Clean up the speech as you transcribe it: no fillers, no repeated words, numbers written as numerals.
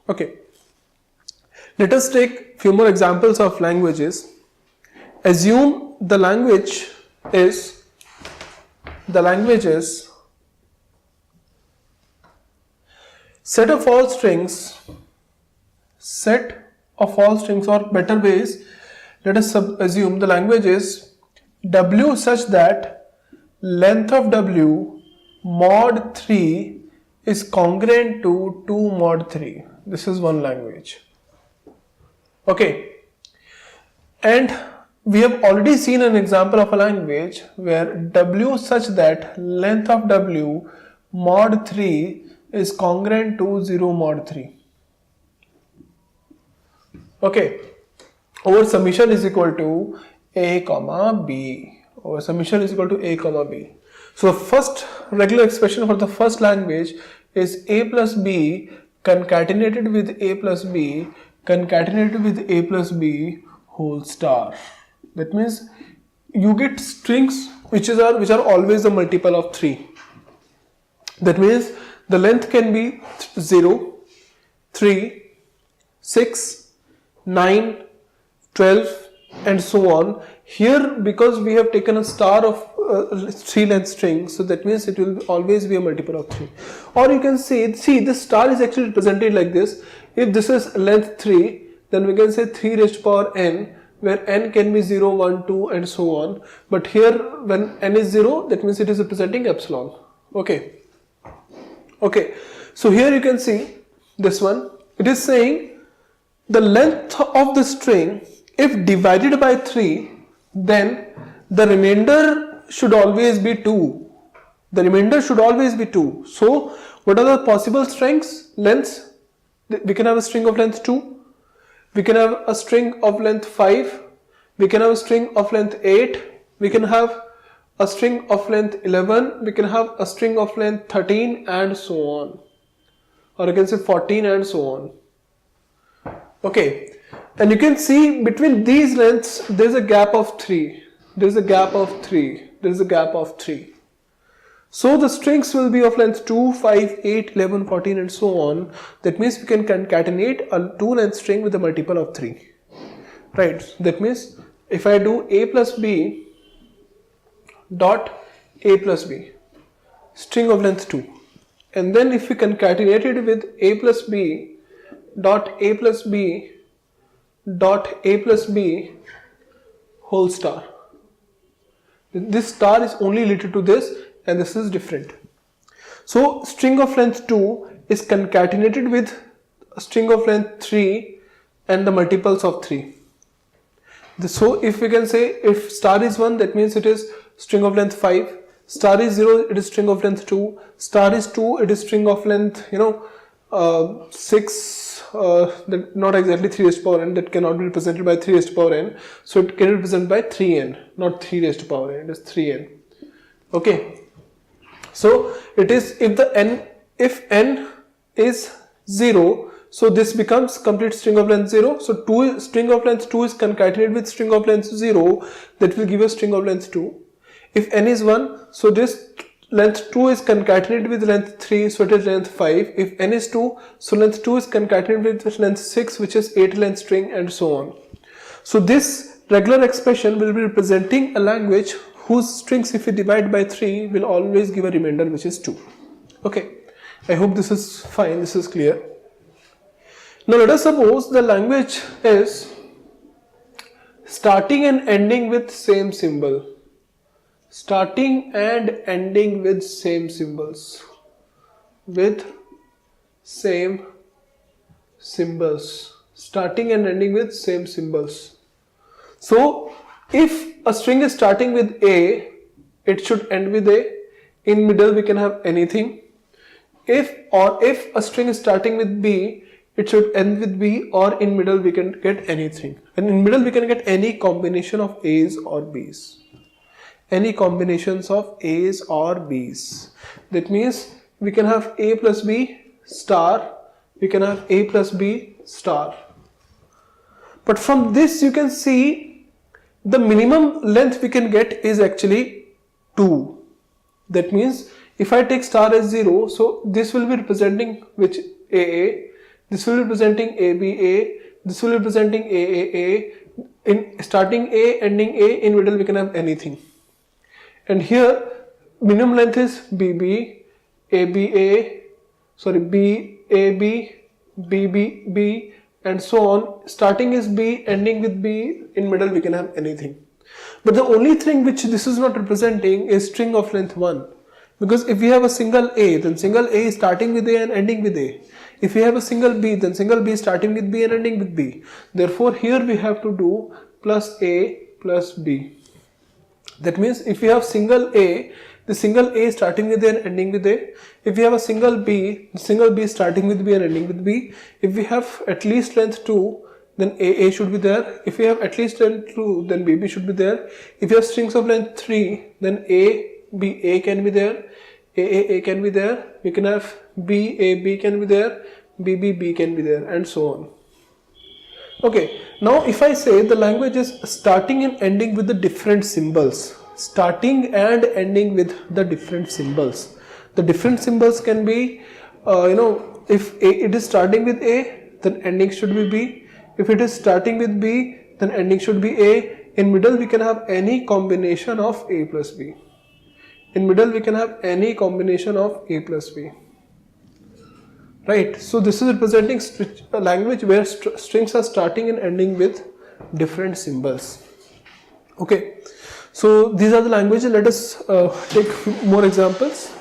Okay, let us take few more examples of languages. Assume the language is set of all strings, or better ways, let us assume the language is W such that length of W mod 3 is congruent to 2 mod 3. This is one language. Okay, and we have already seen an example of a language where W such that length of W mod 3 is congruent to 0 mod 3. Okay, our summation is equal to A comma B. Our summation is equal to A comma B. So the first regular expression for the first language is A plus B concatenated with A plus B concatenated with A plus B whole star. That means you get strings which are always a multiple of 3. That means the length can be 0, 3, 6, 9, 12 and so on. Here, because we have taken a star of 3 length string, so that means it will always be a multiple of 3. Or you can say, see, this star is actually represented like this. If this is length 3, then we can say 3 raised to power n, where n can be 0, 1, 2 and so on. But here when n is 0, that means it is representing epsilon. Okay. Okay. So here you can see this one. It is saying the length of the string, if divided by 3, then the remainder should always be 2. The remainder should always be 2. So what are the possible lengths? We can have a string of length 2. We can have a string of length 5. We can have a string of length 8. We can have a string of length 11. We can have a string of length 13 and so on. Or you can say 14 and so on. Okay. And you can see between these lengths there is a gap of 3. There is a gap of 3. There is a gap of 3. So the strings will be of length 2, 5, 8, 11, 14 and so on. That means we can concatenate a 2 length string with a multiple of 3. Right. That means if I do A plus B dot A plus B, string of length 2. And then if we concatenate it with A plus B dot A plus B dot A plus B whole star. This star is only related to this and this is different. So string of length 2 is concatenated with a string of length 3 and the multiples of 3. So if we can say if star is 1, that means it is string of length 5. Star is 0, it is string of length 2. Star is 2, it is string of length 6, not exactly 3 raised to power n, that cannot be represented by 3 raised to power n. So it can be represented by 3n, not 3 raised to power n, it is 3n. Okay. So it is if n is 0, so this becomes complete string of length 0. So string of length 2 is concatenated with string of length 0, that will give a string of length 2. If n is 1, so this length 2 is concatenated with length 3, so it is length 5. If n is 2, so length 2 is concatenated with length 6, which is 8 length string and so on. So this regular expression will be representing a language whose strings, if we divide by 3, will always give a remainder which is 2. Okay, I hope this is fine, this is clear. Now let us suppose the language is starting and ending with same symbol. Starting and ending with same symbols. Starting and ending with same symbols. So if a string is starting with A, it should end with A. In middle we can have anything. If a string is starting with B, it should end with B, or in middle we can get anything. And in middle we can get any combination of A's or B's. Any combinations of A's or B's. That means we can have A plus B star, we can have A plus B star. But from this you can see the minimum length we can get is actually 2. That means if I take star as 0, so this will be representing which AA, this will be representing ABA, this will be representing AAA. In starting A, ending A, in middle we can have anything. And here minimum length is BB, ABA, sorry, BAB, BBB, and so on. Starting is B, ending with B, in middle we can have anything. But the only thing which this is not representing is string of length 1. Because if we have a single A, then single A is starting with A and ending with A. If we have a single B, then single B is starting with B and ending with B. Therefore, here we have to do plus A plus B. That means if we have single A, the single A is starting with A and ending with A. If we have a single B, the single B is starting with B and ending with B. If we have at least length 2, then AA should be there. If we have at least length 2, then BB should be there. If you have strings of length 3, then ABA can be there, AAA can be there, we can have BAB can be there, BBB can be there, and so on. Okay, now if I say the language is starting and ending with the different symbols, starting and ending with the different symbols. The different symbols can be, if it is starting with A, then ending should be B. If it is starting with B, then ending should be A. In middle we can have any combination of A plus B. In middle we can have any combination of A plus B. Right, so this is representing a language where strings are starting and ending with different symbols. Okay, so these are the languages. Let us take more examples.